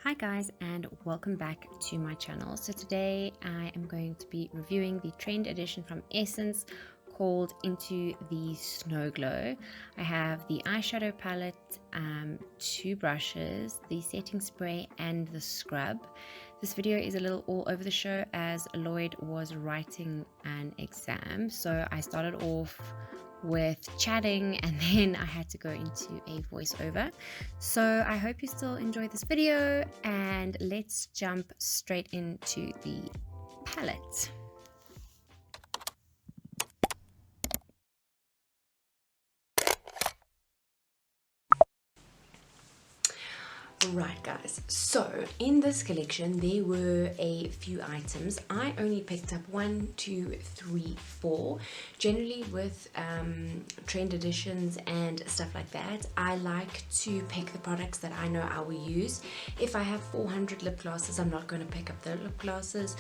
Hi guys, and welcome back to my channel. So today I am going to be reviewing the trend edition from Essence called Into the Snow Glow. I have the eyeshadow palette, two brushes, the setting spray and the scrub. This video is a little all over the show as Lloyd was writing an exam, so I started off with chatting and then I had to go into a voiceover. So I hope you still enjoy this video, and let's jump straight into the palette. Right guys, so in this collection there were a few items. I only picked up 1, 2, 3, 4. Generally with trend editions and stuff like that, I like to pick the products that I know I will use. If I have 400 lip glosses, I'm not going to pick up the lip glosses.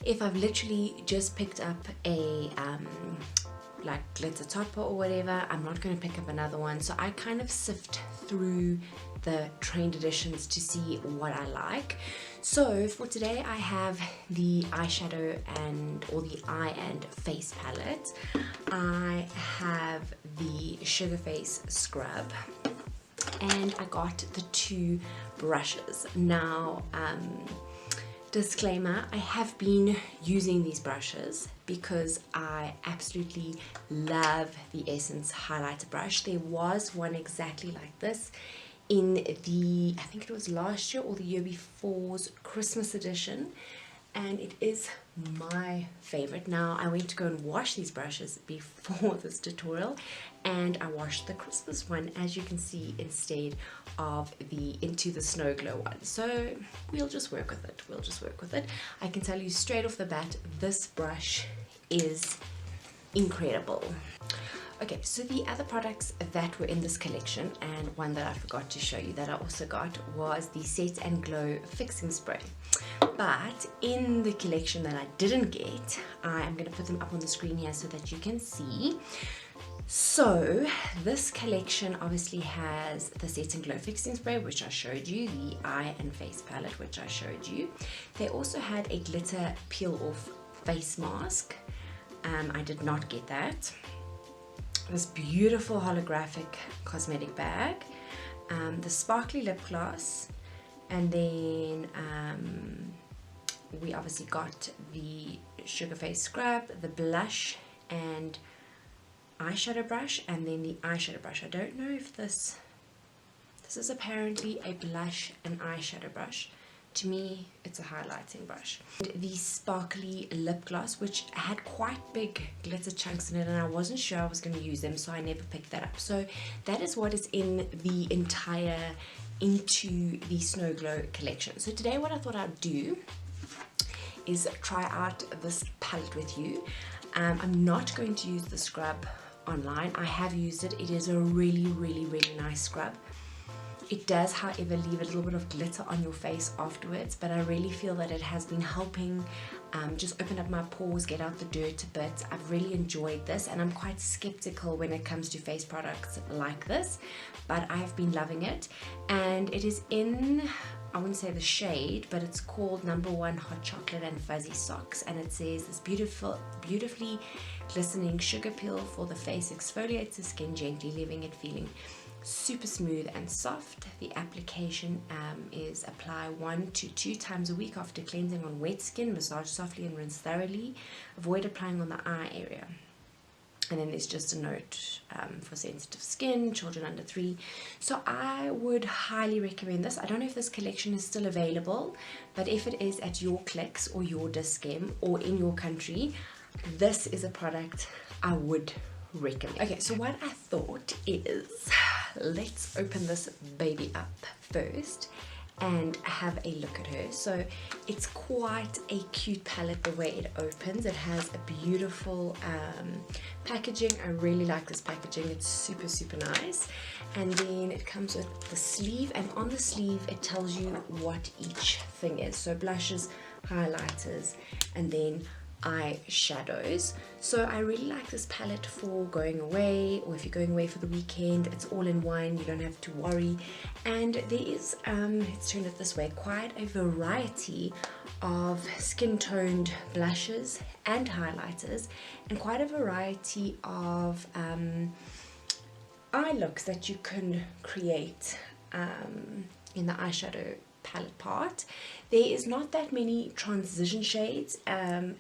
If I've literally just picked up a like glitter topper or whatever, I'm not going to pick up another one. So I kind of sift through the trend editions to see what I like. So for today I have the eyeshadow or the eye and face palette. I have the Sugar Face scrub, and I got the 2 brushes. Now disclaimer, I have been using these brushes because I absolutely love the Essence highlighter brush. There was one exactly like this in the, I think it was last year or the year before's Christmas edition, and it is my favorite. Now I went to go and wash these brushes before this tutorial, and I washed the Christmas one, as you can see, instead of the Into the Snow Glow one. So we'll just work with it. I can tell you straight off the bat, this brush is incredible. Okay, so the other products that were in this collection, and one that I forgot to show you that I also got, was the Set and Glow Fixing Spray. But in the collection that I didn't get, I am going to put them up on the screen here so that you can see. So this collection obviously has the Set and Glow Fixing Spray, which I showed you, the eye and face palette, which I showed you. They also had a glitter peel off face mask. I did not get that. This beautiful holographic cosmetic bag, the sparkly lip gloss, and then we obviously got the Sugar Face scrub, the blush and eyeshadow brush, and then the eyeshadow brush. I don't know if this is apparently a blush and eyeshadow brush. To me, it's a highlighting brush. The sparkly lip gloss, which had quite big glitter chunks in it, and I wasn't sure I was going to use them, so I never picked that up. So that is what is in the entire Into the Snow Glow collection. So today what I thought I'd do is try out this palette with you. I'm not going to use the scrub online. I have used it. It is a really nice scrub. It does, however, leave a little bit of glitter on your face afterwards, but I really feel that it has been helping just open up my pores, get out the dirt a bit. I've really enjoyed this, and I'm quite skeptical when it comes to face products like this, but I've been loving it. And it is in, I wouldn't say the shade, but it's called Number 1 Hot Chocolate and Fuzzy Socks, and it says this beautifully glistening sugar peel for the face, exfoliates the skin gently, leaving it feeling super smooth and soft. The application is apply 1 to 2 times a week after cleansing on wet skin, massage softly and rinse thoroughly. Avoid applying on the eye area. And then there's just a note for sensitive skin, children under 3. So I would highly recommend this. I don't know if this collection is still available, but if it is at your Clicks or your Dischem or in your country, this is a product I would recommend. Okay, so what I thought is, let's open this baby up first and have a look at her. So it's quite a cute palette the way it opens. It has a beautiful packaging. I really like this packaging. It's super nice. And then it comes with the sleeve, and on the sleeve it tells you what each thing is. So blushes, highlighters, and then eyeshadows. So I really like this palette for going away, or if you're going away for the weekend, it's all in one, you don't have to worry. And there is, let's turn it this way, quite a variety of skin toned blushes and highlighters, and quite a variety of eye looks that you can create in the eyeshadow palette part. There is not that many transition shades and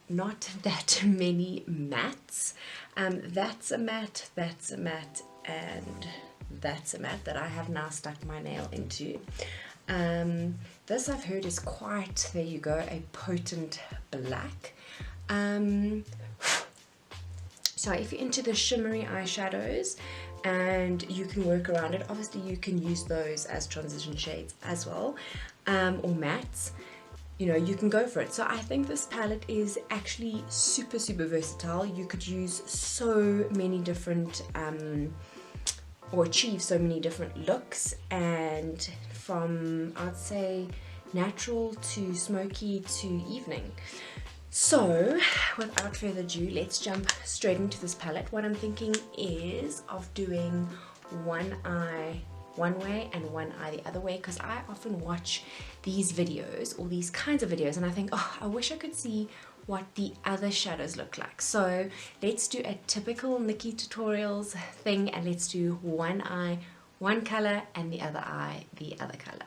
not that many mattes. That's a matte, that's a matte, and that's a matte that I have now stuck my nail into. This I've heard is quite, there you go, a potent black. So if you're into the shimmery eyeshadows and you can work around it, obviously you can use those as transition shades as well, or mattes, you know, you can go for it. So I think this palette is actually super versatile. You could use so many different or achieve so many different looks, and from, I'd say, natural to smoky to evening. So without further ado, let's jump straight into this palette. What I'm thinking is of doing one eye one way and one eye the other way, because I often watch these videos or these kinds of videos and I think, oh, I wish I could see what the other shadows look like. So let's do a typical Nikki tutorials thing, and let's do one eye one color and the other eye the other color.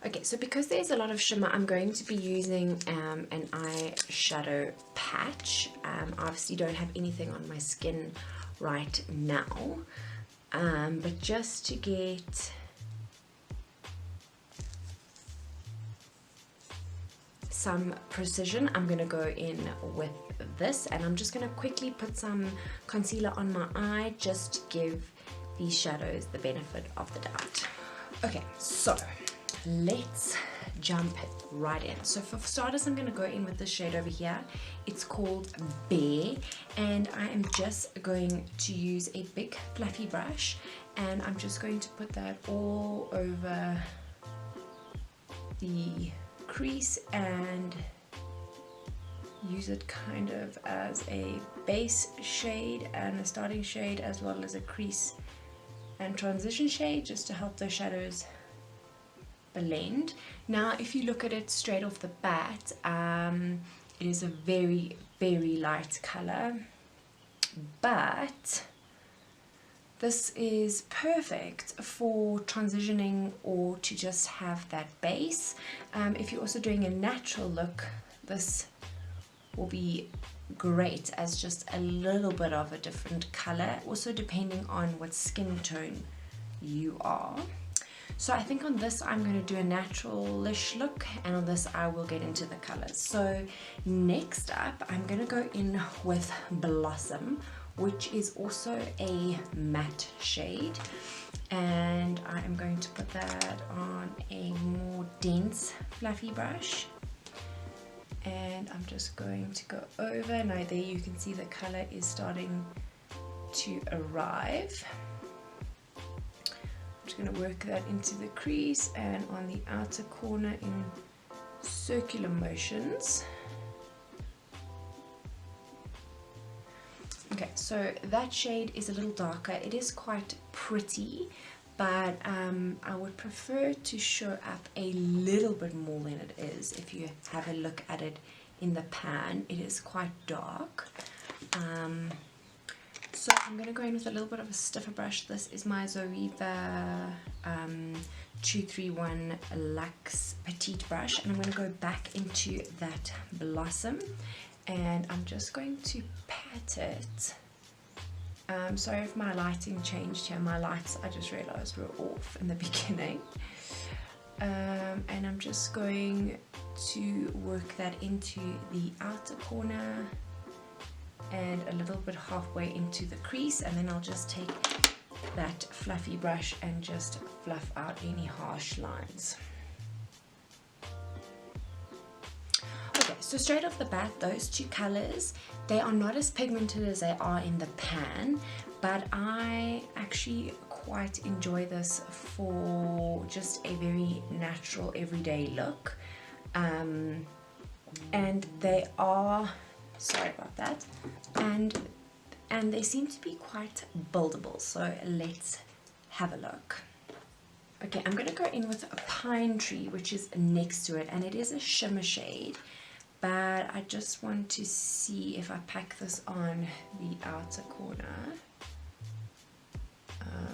Okay, so because there's a lot of shimmer, I'm going to be using an eyeshadow patch. I obviously don't have anything on my skin right now, but just to get some precision, I'm going to go in with this, and I'm just going to quickly put some concealer on my eye just to give these shadows the benefit of the doubt. Okay, so let's jump right in. So for starters, I'm going to go in with this shade over here. It's called Bear, and I am just going to use a big fluffy brush, and I'm just going to put that all over the crease and use it kind of as a base shade and a starting shade, as well as a crease and transition shade, just to help those shadows blend. Now if you look at it straight off the bat, it is a very light color, but this is perfect for transitioning or to just have that base. If you're also doing a natural look, this will be great as just a little bit of a different color, also depending on what skin tone you are. So I think on this I'm going to do a natural-ish look, and on this I will get into the colors. So next up I'm going to go in with Blossom, which is also a matte shade, and I am going to put that on a more dense fluffy brush, and I'm just going to go over. Now there you can see the color is starting to arrive. I'm just going to work that into the crease and on the outer corner in circular motions. Okay, so that shade is a little darker. It is quite pretty, but I would prefer to show up a little bit more than it is. If you have a look at it in the pan, it is quite dark. So I'm going to go in with a little bit of a stiffer brush. This is my Zoeva 231 Luxe Petite brush, and I'm going to go back into that Blossom, and I'm just going to pat it. Sorry if my lighting changed here. My lights, I just realized, were off in the beginning. And I'm just going to work that into the outer corner and a little bit halfway into the crease, and then I'll just take that fluffy brush and just fluff out any harsh lines. Okay, so straight off the bat, those two colors, they are not as pigmented as they are in the pan, but I actually quite enjoy this for just a very natural everyday look. and they are, sorry about that, and they seem to be quite buildable, so let's have a look. Okay, I'm going to go in with a Pine Tree, which is next to it, and it is a shimmer shade, but I just want to see if I pack this on the outer corner,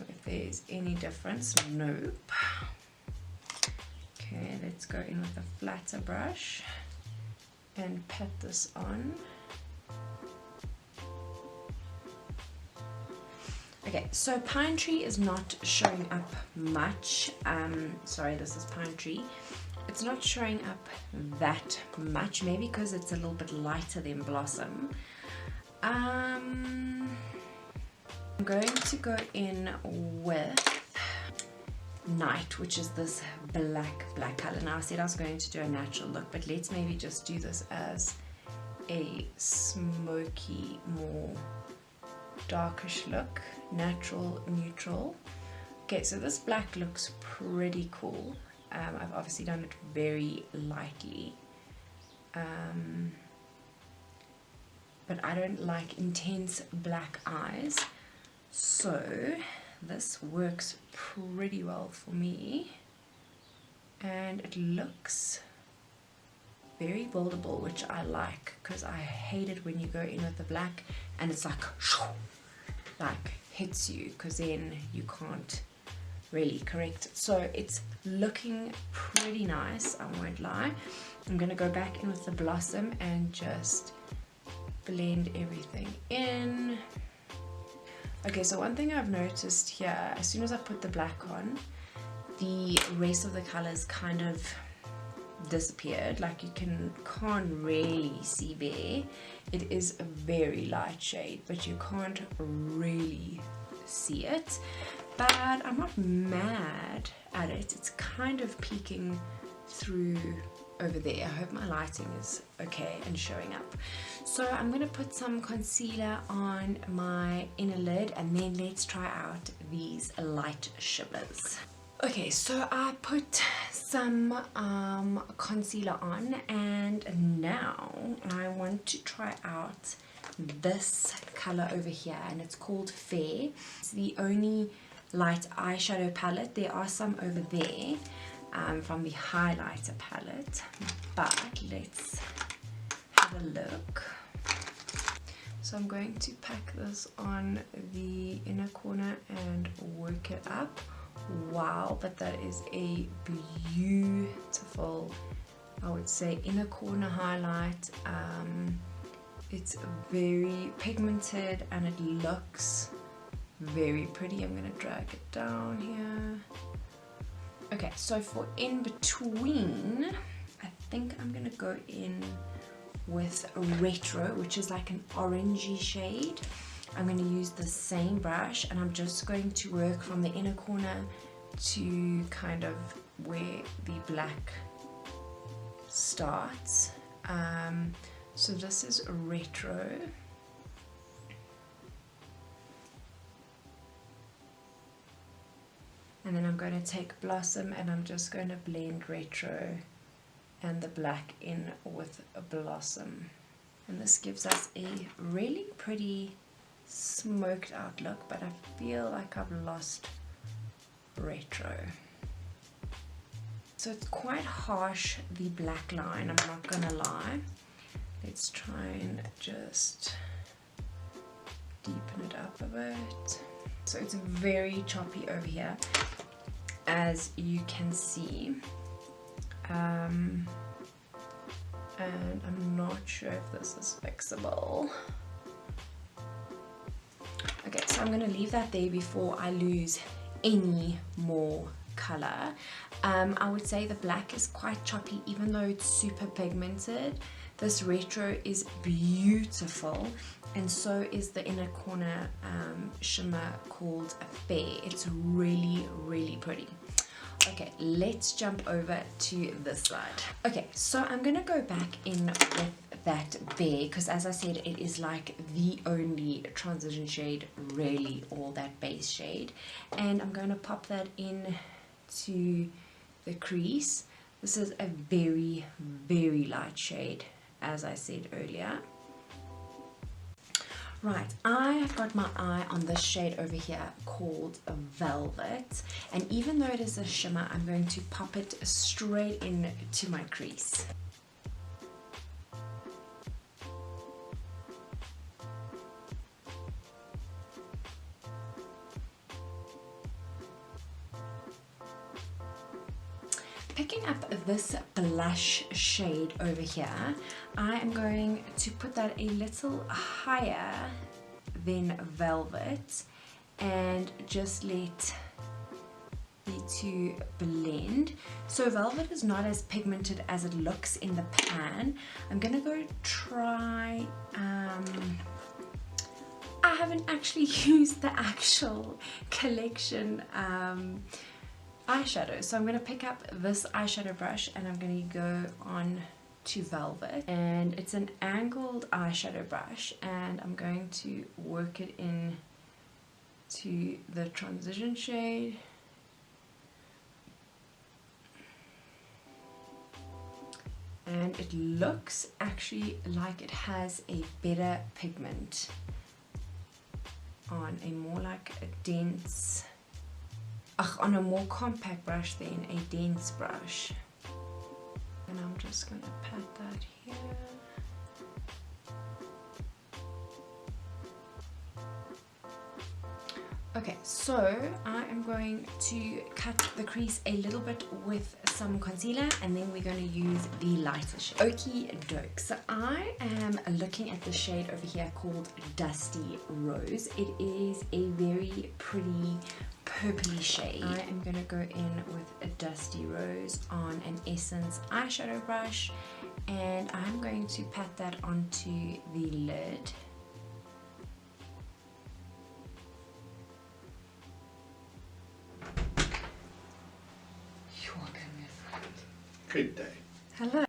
if there's any difference. Nope. Okay, let's go in with a flatter brush and pat this on. Okay, so Pine Tree is not showing up much. Sorry, this is Pine Tree. It's not showing up that much, maybe because it's a little bit lighter than Blossom. I'm going to go in with Night, which is this black color. Now I said I was going to do a natural look, but let's maybe just do this as a smoky, more darkish look. Natural, neutral. Okay, so this black looks pretty cool. I've obviously done it very lightly, but I don't like intense black eyes, so this works pretty well for me, and it looks very buildable, which I like, because I hate it when you go in with the black and it's like hits you, because then you can't really correct it. So it's looking pretty nice, I won't lie. I'm going to go back in with the Blossom and just blend everything in. Okay, so one thing I've noticed here, as soon as I put the black on, the rest of the colors kind of disappeared. Like you can't really see there. It is a very light shade, but you can't really see it. But I'm not mad at it. It's kind of peeking through over there. I hope my lighting is okay and showing up. So I'm going to put some concealer on my inner lid, and then let's try out these light shimmers. Okay, so I put some concealer on, and now I want to try out this color over here, and it's called Fair. It's the only light eyeshadow palette. There are some over there from the highlighter palette, but let's have a look. So I'm going to pack this on the inner corner and work it up. Wow, but that is a beautiful, I would say, inner corner highlight. It's very pigmented and it looks very pretty. I'm going to drag it down here. Okay, so for in between, I think I'm going to go in with Retro, which is like an orangey shade. I'm going to use the same brush, and I'm just going to work from the inner corner to kind of where the black starts. So this is Retro. And then I'm going to take Blossom, and I'm just going to blend Retro and the black in with a Blossom. And this gives us a really pretty smoked out look, but I feel like I've lost Retro. So it's quite harsh, the black line, I'm not gonna lie. Let's try and just deepen it up a bit. So it's very choppy over here, as you can see. And I'm not sure if this is fixable. Okay, so I'm going to leave that there before I lose any more color. I would say the black is quite choppy, even though it's super pigmented. This Retro is beautiful, and so is the inner corner shimmer called Fair. It's really, really pretty. Okay, let's jump over to this side. Okay, so I'm going to go back in with that Bare, because as I said, it is like the only transition shade, really, or that base shade. And I'm going to pop that in to the crease. This is a very, very light shade, as I said earlier. Right, I have got my eye on this shade over here called Velvet, and even though it is a shimmer, I'm going to pop it straight into my crease. Picking up this blush shade over here, I am going to put that a little higher than Velvet and just let the two blend. So Velvet is not as pigmented as it looks in the pan. I'm gonna go try, I haven't actually used the actual collection eyeshadow, so I'm going to pick up this eyeshadow brush and I'm going to go on to Velvet, and it's an angled eyeshadow brush, and I'm going to work it in to the transition shade. And it looks actually like it has a better pigment on a more like a dense, on a more compact brush than a dense brush. And I'm just going to pat that here. Okay, so I am going to cut the crease a little bit with some concealer, and then we're going to use the lighter shade. Okie doke. So I am looking at the shade over here called Dusty Rose. It is a very pretty purpley shade. I am going to go in with a Dusty Rose on an Essence eyeshadow brush, and I'm going to pat that onto the lid. Good day. Hello.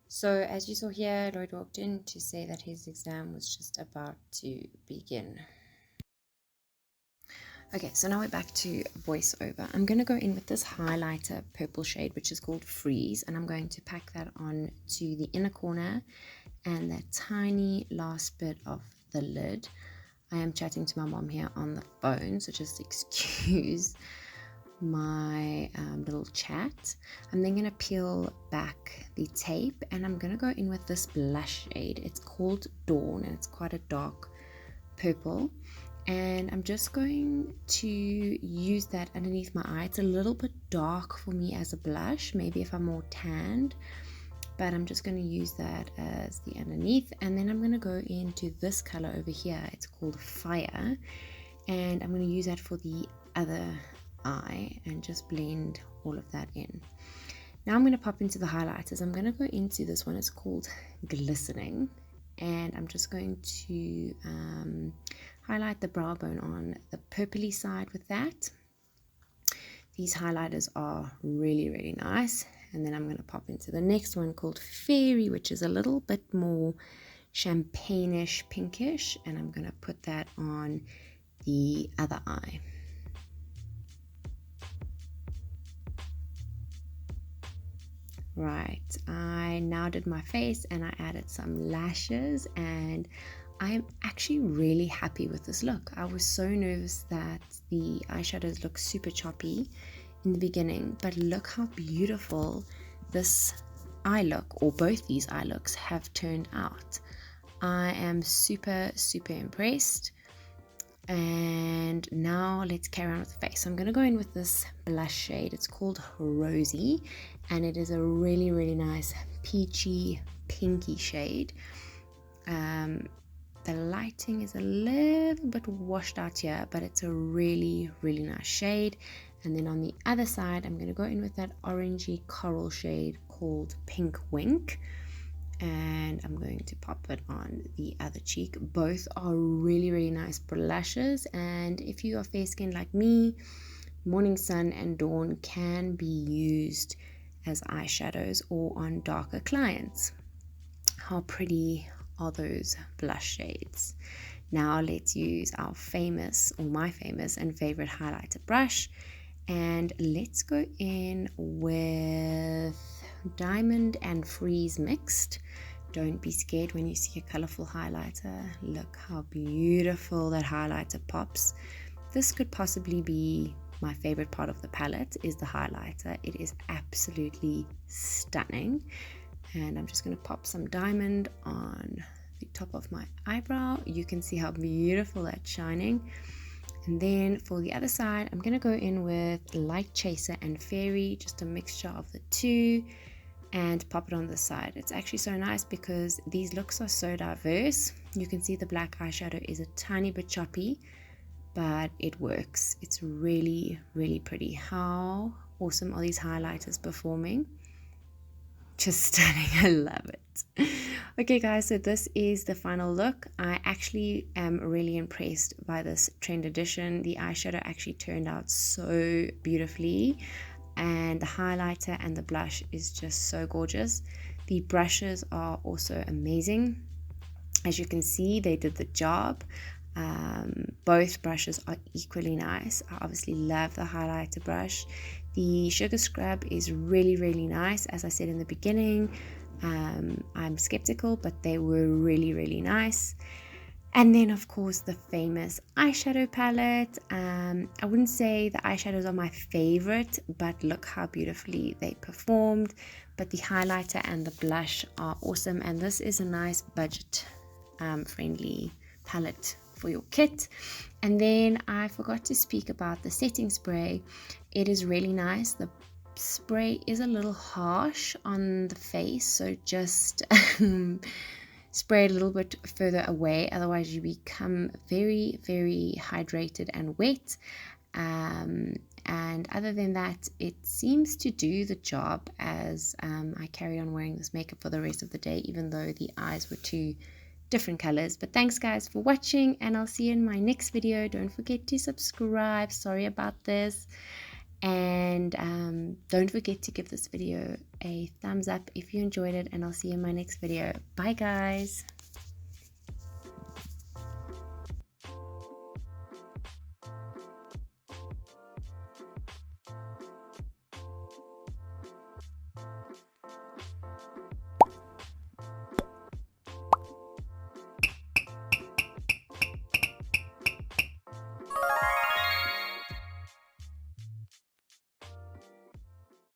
So as you saw here, Lloyd walked in to say that his exam was just about to begin. Okay, so now we're back to voiceover. I'm going to go in with this highlighter purple shade, which is called Freeze, and I'm going to pack that on to the inner corner and that tiny last bit of the lid. I am chatting to my mom here on the phone, so just excuse my little chat. I'm then going to peel back the tape, and I'm going to go in with this blush shade. It's called Dawn, and it's quite a dark purple, and I'm just going to use that underneath my eye. It's a little bit dark for me as a blush, maybe if I'm more tanned, but I'm just going to use that as the underneath. And then I'm going to go into this color over here. It's called Fire, and I'm going to use that for the other eye and just blend all of that in. Now I'm going to pop into the highlighters. I'm going to go into this one. It's called Glistening, and I'm just going to highlight the brow bone on the purpley side with that. These highlighters are really, really nice. And then I'm going to pop into the next one called Fairy, which is a little bit more champagne-ish pinkish, and I'm going to put that on the other eye. Right, I now did my face and I added some lashes, and I am actually really happy with this look. I was so nervous that the eyeshadows look super choppy in the beginning, but look how beautiful this eye look, or both these eye looks, have turned out. I am super, super impressed. And now let's carry on with the face. So I'm going to go in with this blush shade. It's called Rosy, and it is a really, really nice peachy pinky shade. The lighting is a little bit washed out here, but it's a really, really nice shade. And then on the other side, I'm going to go in with that orangey coral shade called Pink Wink, and I'm going to pop it on the other cheek. Both are really, really nice blushes, and if you are fair skinned like me, Morning Sun and Dawn can be used as eyeshadows or on darker clients. How pretty are those blush shades? Now let's use our famous, or my famous and favorite highlighter brush, And let's go in with Diamond and Freeze mixed. Don't be scared when you see a colorful highlighter. Look how beautiful that highlighter pops. This could possibly be my favorite part of the palette, is the highlighter. It is absolutely stunning. And I'm just going to pop some diamond on the top of my eyebrow. You can see how beautiful that's shining. And then for the other side, I'm going to go in with Light Chaser and Fairy, just a mixture of the two, and pop it on the side. It's actually so nice because these looks are so diverse. You can see the black eyeshadow is a tiny bit choppy, but it works. It's really, really pretty. How awesome are these highlighters performing? Just stunning. I love it. Okay guys, so this is the final look. I actually am really impressed by this trend edition. The eyeshadow actually turned out so beautifully, and the highlighter and the blush is just so gorgeous. The brushes are also amazing. As you can see, they did the job. Both brushes are equally nice. I obviously love the highlighter brush. The sugar scrub is really, really nice. As I said in the beginning, I'm skeptical, but they were really, really nice. And then of course the famous eyeshadow palette. I wouldn't say the eyeshadows are my favorite, but look how beautifully they performed. But the highlighter and the blush are awesome, and this is a nice budget friendly palette for your kit. And then I forgot to speak about the setting spray. It is really nice. The spray is a little harsh on the face, so just spray it a little bit further away, otherwise you become very, very hydrated and wet. And other than that, it seems to do the job, as I carried on wearing this makeup for the rest of the day, even though the eyes were two different colors. But thanks guys for watching, and I'll see you in my next video. Don't forget to subscribe. Sorry about this. And don't forget to give this video a thumbs up if you enjoyed it, and I'll see you in my next video. Bye guys.